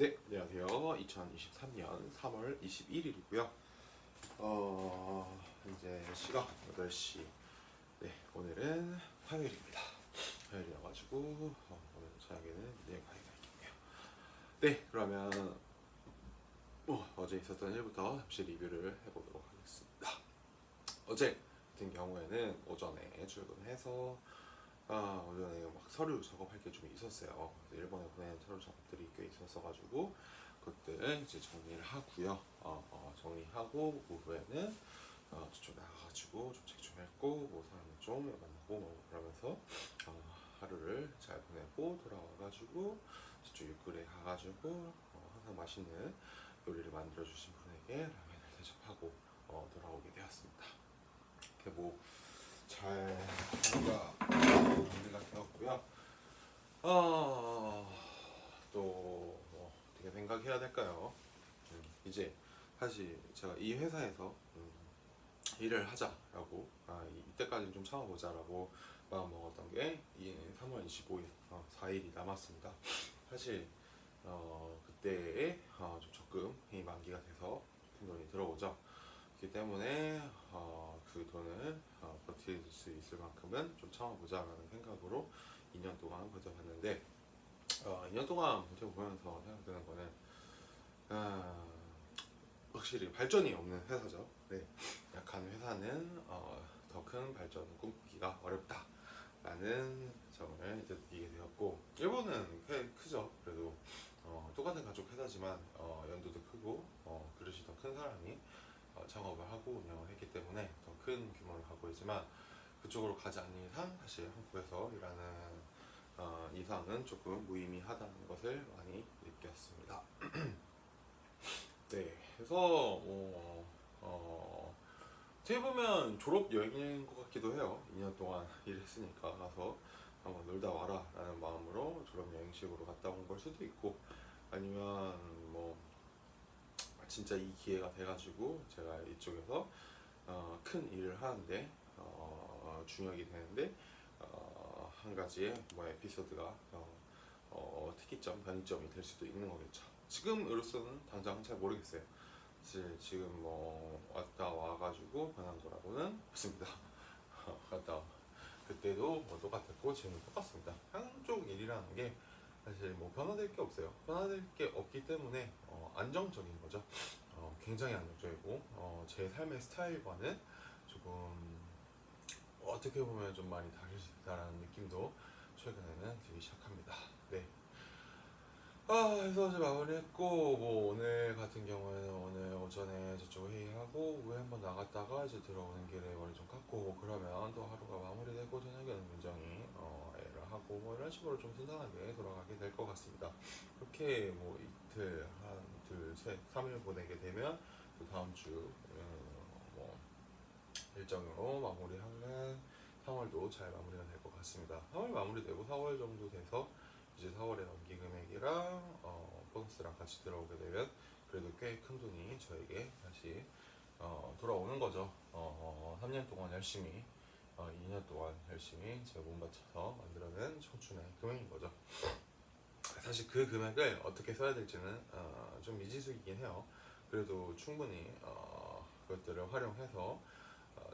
네, 안녕하세요. 2023년 3월 21일이고요. 이제 시각 8시. 네, 오늘은 화요일입니다. 화요일이어가지고 오늘 저녁에는 내일 과외가 있겠네요. 네, 그러면 어제 있었던 일부터 잠시 리뷰를 해보도록 하겠습니다. 어제 같은 경우에는 오전에 출근해서 오전에 막 서류 작업할 게 좀 있었어요. 일본에 보낸 서류 작업들이 꽤 있었어가지고 그것들 이제 정리를 하고요. 정리하고 오후에는 저쪽 나가가지고 좀 책 좀 읽고 뭐 사람들 좀 만나고 뭐 그러면서 하루를 잘 보내고 돌아와가지고 저쪽 육군에 가가지고 항상 맛있는 요리를 만들어 주신 분에게 라면을 대접하고 돌아오게 되었습니다. 이렇게 잘 뭔가 정리가 되었고요. 또뭐 어떻게 생각해야 될까요? 이제 사실 제가 이 회사에서 일을 하자라고 이때까지는 좀 참아보자라고 마음 먹었던 게 3월 25일 4일이 남았습니다. 사실 그때에 좀 적금이 만기가 돼서 큰 돈이 들어오죠. 그렇기 때문에 그 돈을 버틸 수 있을 만큼은 좀 참아보자라는 생각으로 2년 동안 버텨봤는데 2년 동안 버텨보면서 생각드는 거는 확실히 발전이 없는 회사죠. 네. 약한 회사는 더 큰 발전을 꿈꾸기가 어렵다라는 점을 이제 느끼게 되었고, 일본은 꽤 크죠. 그래도 똑같은 가족 회사지만 연도도 크고 그릇이 더 큰 사람이 창업을 하고 운영을 했기 때문에 더 큰 규모를 갖고 있지만, 그쪽으로 가지 않는 이상 사실 한국에서 일하는 이상은 조금 무의미하다는 것을 많이 느꼈습니다. 네, 그래서 어떻게 보면 졸업 여행인 것 같기도 해요. 2년 동안 일했으니까 가서 한번 놀다 와라 라는 마음으로 졸업 여행식으로 갔다 온 걸 수도 있고, 아니면 뭐 진짜 이 기회가 돼가지고 제가 이쪽에서 큰 일을 하는데 중역이 되는데 한 가지의 뭐 에피소드가 특이점, 변이점이 될 수도 있는 거겠죠. 지금으로서는 당장 잘 모르겠어요. 사실 지금 뭐 왔다 와가지고 변한 거라고는 없습니다. 갔다 그때도 뭐 똑같았고 지금도 똑같습니다. 한쪽 일이라는 게 사실 뭐 변화될 게 없어요. 변화될 게 없기 때문에 안정적인 거죠. 굉장히 안정적이고 제 삶의 스타일과는 조금 어떻게 보면 좀 많이 다르다라는 느낌도 최근에는 들기 시작합니다. 네. 그래서 어제 마무리했고, 뭐 오늘 같은 경우에는 오늘 오전에 저쪽 회의하고 오후에 한번 나갔다가 이제 들어오는 길에 머리 좀 감고 뭐 그러면 또 하루가 마무리되고 저녁에는 굉장히 일을 하고 뭐 이런 식으로 좀 순탄하게 돌아가게 될 것 같습니다. 그렇게 뭐 이틀, 한, 둘, 셋, 3일 보내게 되면 또 다음 주 뭐 일정으로 마무리하는 3월도 잘 마무리가 될 것 같습니다. 3월 마무리되고 4월 정도 돼서 이제 4월에 넘기 금액이랑 보너스랑 같이 들어오게 되면 그래도 꽤 큰 돈이 저에게 다시 돌아오는 거죠. 3년 동안 열심히 2년 동안 열심히 제가 몸 바쳐서 만들어낸 청춘의 금액인 거죠. 사실 그 금액을 어떻게 써야 될지는 좀 미지수이긴 해요. 그래도 충분히 그것들을 활용해서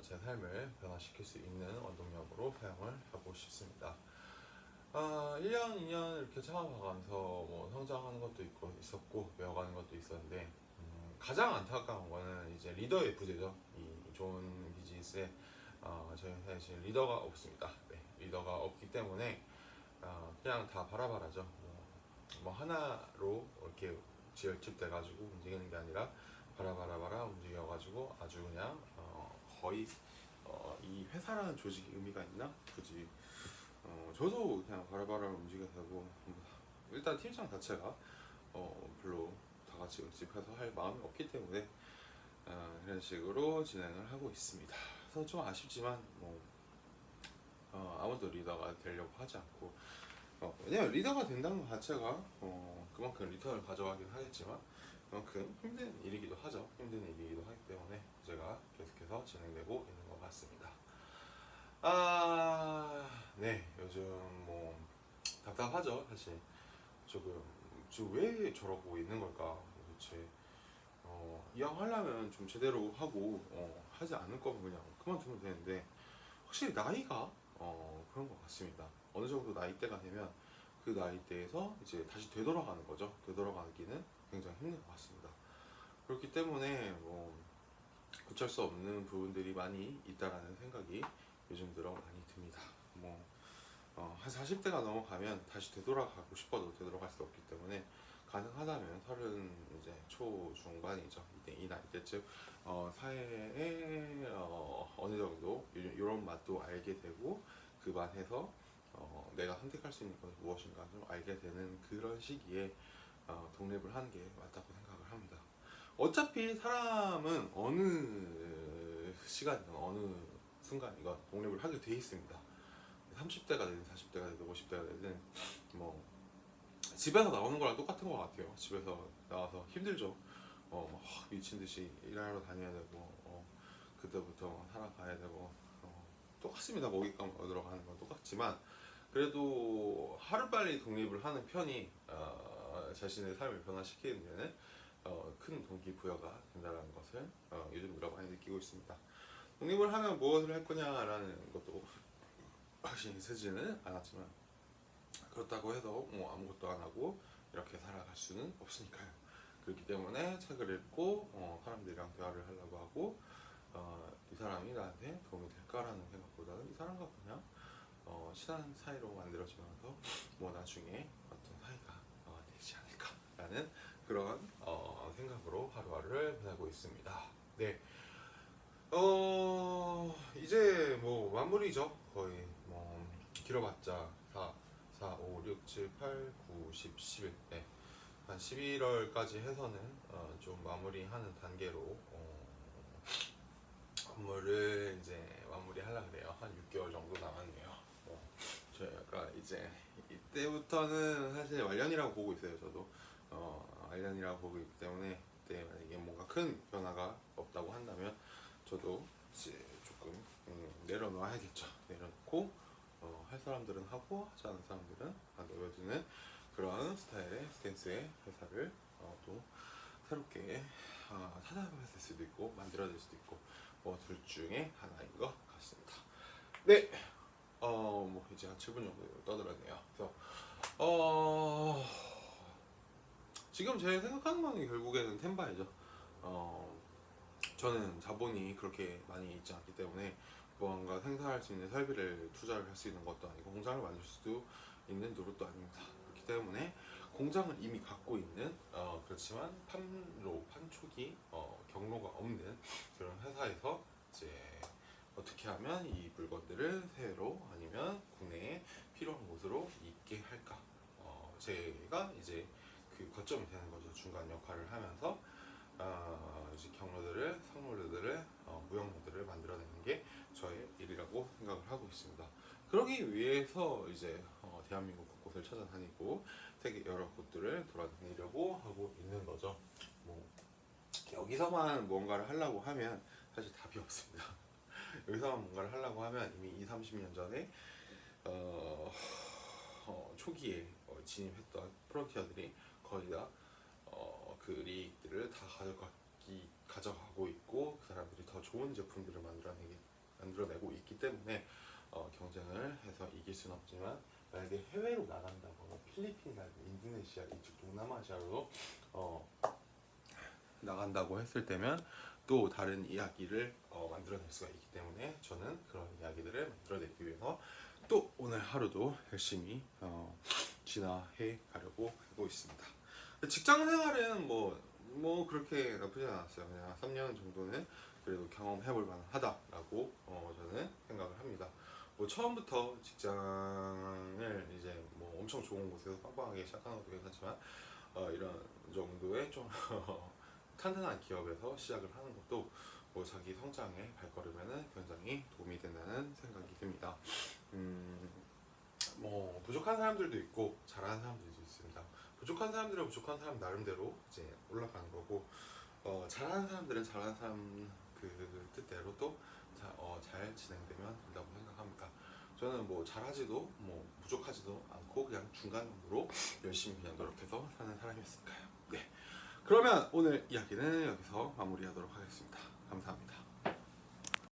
제 삶을 변화시킬 수 있는 원동력으로 사용을 하고 싶습니다. 1년, 2년 이렇게 참아가면서 뭐 성장하는 것도 있었고 배워가는 것도 있었는데 가장 안타까운 거는 이제 리더의 부재죠. 이 좋은 비즈니스에 저희 회사에 지금 리더가 없습니다. 네, 리더가 없기 때문에 그냥 다 바라바라죠. 뭐 하나로 이렇게 지열집돼가지고 움직이는 게 아니라 바라바라바라 움직여가지고 아주 그냥 거의 이 회사라는 조직이 의미가 있나? 굳이 저도 그냥 바라바라 움직여야 되고, 일단 팀장 자체가 별로 다 같이 응집해서 할 마음이 없기 때문에 이런 식으로 진행을 하고 있습니다. 그래서 좀 아쉽지만 뭐 아무도 리더가 되려고 하지 않고, 왜냐면 리더가 된다는 것 자체가 그만큼 리턴을 가져가긴 하겠지만 그만큼 힘든 일이기도 하죠. 힘든 일이기도 하기 때문에 제가 계속해서 진행되고 있는 것 같습니다. 네, 요즘 뭐 답답하죠. 사실 조금 지금 왜 저러고 있는 걸까 도대체. 이왕 하려면 좀 제대로 하고 하지 않을 거면 그냥 그만두면 되는데 확실히 나이가 그런 것 같습니다. 어느 정도 나이대가 되면 그 나이대에서 이제 다시 되돌아가는 거죠. 되돌아가기는 굉장히 힘든 것 같습니다. 그렇기 때문에 뭐 어쩔 수 없는 부분들이 많이 있다라는 생각이 요즘 들어 많이 듭니다. 한 40대가 넘어가면 다시 되돌아가고 싶어도 되돌아갈 수 없기 때문에 가능하다면 30 이제 초중반이죠. 이 나이 때쯤 사회에 어느 정도 이런 맛도 알게 되고 그 맛에서 내가 선택할 수 있는 것이 무엇인가 좀 알게 되는 그런 시기에 독립을 하는 게 맞다고 생각을 합니다. 어차피 사람은 어느 시간이든 어느 순간이건 독립을 하게 돼 있습니다. 30대가 되든 40대가 되든 50대가 되든 뭐 집에서 나오는 거랑 똑같은 것 같아요. 집에서 나와서 힘들죠. 미친 듯이 일하러 다녀야 되고 그때부터 살아가야 되고 똑같습니다. 먹잇감 얻으러 가는 건 똑같지만 그래도 하루빨리 독립을 하는 편이 자신의 삶을 변화시키는 데는 큰 동기부여가 된다는 것을 요즘 들어 많이 느끼고 있습니다. 독립을 하면 무엇을 할 거냐라는 것도 확신이 서지는 않았지만 그렇다고 해서 뭐 아무것도 안 하고 이렇게 살아갈 수는 없으니까요. 그렇기 때문에 책을 읽고 사람들이랑 대화를 하려고 하고 이 사람이 나한테 도움이 될까라는 생각보다는 이 사람과 그냥 친한 사이로 만들어지면서 뭐 나중에 어떤 사이가 되지 않을까라는 그런 생각으로 하루하루를 보내고 있습니다. 네. 이제 뭐 마무리죠. 거의 뭐 길어봤자 4, 5, 6, 7, 8, 9, 10, 11. 네. 한 11월까지 해서는 좀 마무리하는 단계로 업무를 이제 마무리하려고 그래요. 한 6개월 정도 남았네요. 저희가 이제 이때부터는 사실 말년이라고 보고 있어요. 저도 말년이라고 보고 있기 때문에 그때 만약에 뭔가 큰 변화가 없다고 한다면 저도 이제 조금 내려놔야겠죠. 내려놓고 할 사람들은 하고 하지 않은 사람들은 내버려두는 그런 스타일의 스탠스의 회사를 또 새롭게 찾아볼 수도 있고 만들어낼 수도 있고 뭐 둘 중에 하나인 것 같습니다. 네, 뭐 이제 한 7분 정도 떠들었네요. 그래서 지금 제가 생각하는 건 결국에는 텐바이죠. 저는 자본이 그렇게 많이 있지 않기 때문에 무언가 생산할 수 있는 설비를 투자를 할 수 있는 것도 아니고 공장을 만들 수도 있는 노릇도 아닙니다. 그렇기 때문에 공장을 이미 갖고 있는 그렇지만 판촉이 경로가 없는 그런 회사에서 이제 어떻게 하면 이 물건들을 해외로 아니면 국내에 필요한 곳으로 있게 할까 제가 이제 그 거점이 되는 거죠. 중간 역할을 하면서 이제 경로들을, 상로들을, 무역로들을 만들어내는 게 저의 일이라고 생각을 하고 있습니다. 그러기 위해서 이제 대한민국 곳곳을 찾아다니고 세계 여러 곳들을 돌아다니려고 하고 있는 거죠. 뭐 여기서만 뭔가를 하려고 하면 사실 답이 없습니다. 여기서만 뭔가를 하려고 하면 이미 20, 30년 전에 초기에 진입했던 프론티어들이 거의 다 그 리익들을 다 가져가고 있고 그 사람들이 더 좋은 제품들을 만들어내고 있기 때문에 경쟁을 해서 이길 수는 없지만 만약에 해외로 나간다거나 필리핀이나 인도네시아 이쪽 동남아시아로 나간다고 했을 때면 또 다른 이야기를 만들어낼 수가 있기 때문에 저는 그런 이야기들을 만들어내기 위해서 또 오늘 하루도 열심히 진화해 가려고 하고 있습니다. 직장 생활은 뭐 그렇게 나쁘지 않았어요. 그냥 3년 정도는 그래도 경험해볼 만하다라고 저는 생각을 합니다. 뭐 처음부터 직장을 이제 뭐 엄청 좋은 곳에서 빵빵하게 시작하는 것도 괜찮지만 이런 정도의 좀 탄탄한 기업에서 시작을 하는 것도 뭐 자기 성장의 발걸음에는 굉장히 도움이 된다는 생각이 듭니다. 뭐 부족한 사람들도 있고 잘하는 사람들도 있습니다. 부족한 사람들은 부족한 사람 나름대로 이제 올라가는 거고 잘하는 사람들은 잘하는 사람 그 뜻대로 또 잘 진행되면 된다고 생각합니다. 저는 뭐 잘하지도 뭐 부족하지도 않고 그냥 중간으로 열심히 그냥 노력해서 사는 사람입니다. 그러면 오늘 이야기는 여기서 마무리하도록 하겠습니다. 감사합니다.